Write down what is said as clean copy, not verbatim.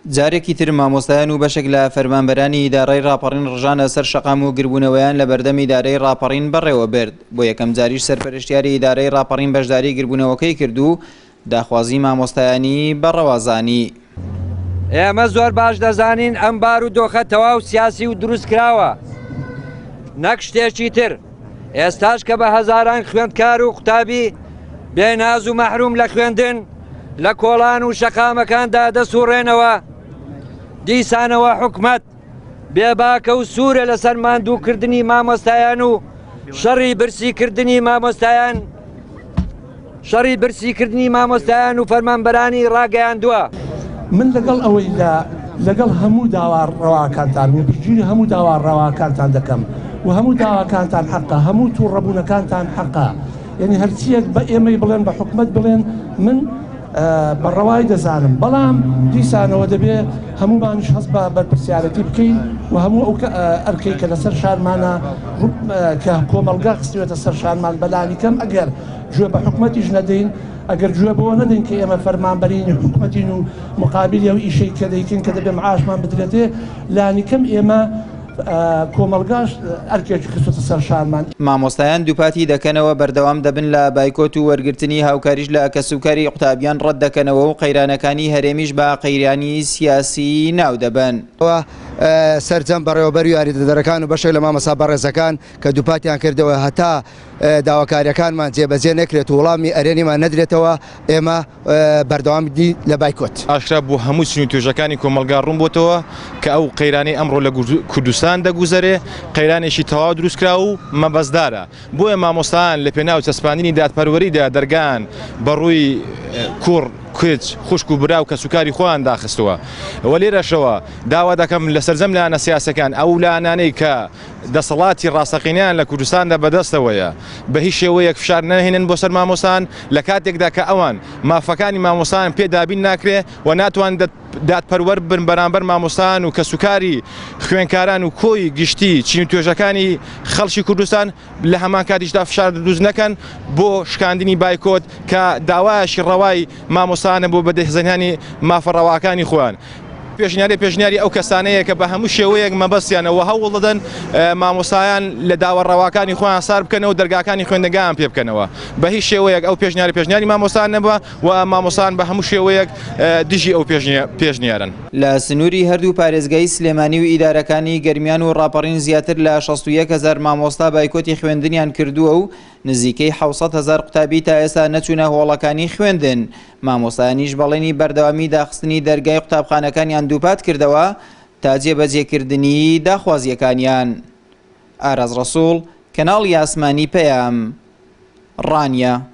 جارێکی تر مامۆستایان و بەشێک لە فەرمانبەرانی ئیدارەی ڕاپەڕین ڕژانە سەر شەقام و گربوونەوەیان لە بەردەمی ئیدارەی ڕاپەڕین بەڕێوە برد. بۆ یەکەم جاریش سەرپەرشتیاری ئیدارەی ڕاپەڕین بەشداری گربوونەوەکەی کرد و داخوازی مامۆستایانی بەڕەوازانی. ئێمە زۆر باش دەزانین ئەم بار و دۆخە تەواو سیاسی و دروست کراوە، نەک شتێکی تر. ئێستاش کە بە هەزاران خوێندکار و قوتابی بێناز و مەحروم لە خوێندن لە کۆڵان و شەقامەکاندا دەسوڕێنەوە، دیسانەوە حکومەت بێباکە و سوورە لەسەر ماندووکردنی مامۆستایان و شەڕی برسیکردنی مامۆستایان و فەرمانبەرانی ڕاگەیاندووە. من لەگەڵ ئەوەی لەگەڵ هەموو داواڕەواکانتان و پشتگیری هەموو داواڕەواکانتان دەکەم و هەموو داواکانتان حەقە، هەموو تووڕەبوونەکانتان حەقە. یعنی هەرچیەک بە ئێمەی بڵێن بە حکومەت بڵێن من بەڕەوای دەزانم، بەڵام دیسانەوە دەبێ هەمومانش هەست بە بەرپرسیارەتی بکەین و هەموو ئەو ئەرکەی کە لەسەر شارمانە کە کۆمەلگا خستوێتە سەر شارمان بەلانی کەم ئەگەر گوێ بە حکومەتیش نەدەین، ئەگەر گوێ بەوە نەدەین کە ئێمە فەرمانبەرینی حکومەتین و مقابلی ئەو ئیشەی کە دەیکەین کە دەبێ معاشمان بدرێتێ، لانی کەم ئێمە کۆمەلگاش ئەرکێکی خستوێتە سەر شارمان. مامۆستایان دووپاتی دەکەنەوە بەردەوام دەبن لە بایکۆت و وەرگرتنی هاوکاریش لە کەسوکاری قوتابیان ڕەت دەکەنەوە و قەیرانەکانی هەرێمیش بە قەیرانی سیاسی ناو دەبن. سەرجەم بەڕێوەبەر و یاریدەدەرەکان و بەشێک لە مامۆستا بەڕێزەکان کە دووپاتیان کردەوە هەتا داواکاریەکانمان جێبەجێ نەکرێت و وەڵامی ئەرێنیمان نەدرێتەوە، ئێمە بەردەوامی لە بایکۆت. ئاشرا بۆ هەموو چنین توێژەکانی کۆمەلگا ڕوون بۆتەوە کە ئەو قەیرانەی ئەمڕۆ لە کوردستان دەگوزەرێ قەیرانێکی تەواو دروستکرا و مەبەستدارە. بۆیە مامۆستایان لە پێناو چەسپاندنی دادپەروەریدا دەرگان بەڕووی کوڕ کوێچ خوشک و برا و کەسوکاری خۆیان داخستەوە. وە لێرەشەوە داوا دەکەم لە سەرجەم لایەنە سیاسەکان ئەو لایەنانەی کە دەسەڵاتی ڕاستەقینەیان لە کوردستاندا بەدەستەوەیە بە هیچ شێوەیەک فشار نەهێنن بۆ سەر مامۆستان لە کاتێکدا کە ئەوان مافەکانی مامۆستایان پێدابین ناکرێ و ناتوان دادپەروەر بن بەرامبەر مامۆستایان و کەسوکاری خوێنکاران و کۆی گشتی چین توێژەکانی خەڵکی کوردستان لە هەمان کاتیشدا فشار دروست نەکەن بۆ شکاندنی بایکۆت کە داوایەکی ڕەوای مامۆستایانە بۆ بەدەهێزانیانی مافەڕەواکانی خۆیان. پێشنیاری ئەو کەسانەیە کە بە هەموو شێوەیەک مەبەستیانەوە هەوڵ دەدەن مامۆستایان لە داوەڕەواکانی خۆیان سار بکەنەوە، دەرگاکانی خوێندەگان پێ بکەنەوە. بە هیچ شێوەیەک ئەو پێشنیاری مامۆستایان نەبووە و مامۆستایان بە هەموو شێوەیەک دژی ئەو پێشنیارن. لە سنووری هەردوو پارێزگای سلێمانی و ئیدارەکانی گەرمیان و ڕاپەڕین زیاتر لە 61,000 مامۆستا بایکۆتی خوێندنیان کردووە و نزیکەی 700,000 قوتابی تا ئێستا نەچوونە هۆڵەکانی خوێندن. مامۆستایانیش بەڵێنی بەردەوامی داخستنی دەرگای قوتابخانەکانیان دووپات کردەوە تا جێبەجێکردنی داخوازیەکانیان. ئاراز ڕەسوڵ، کەناڵی ئاسمانی پەیام، ڕانیە.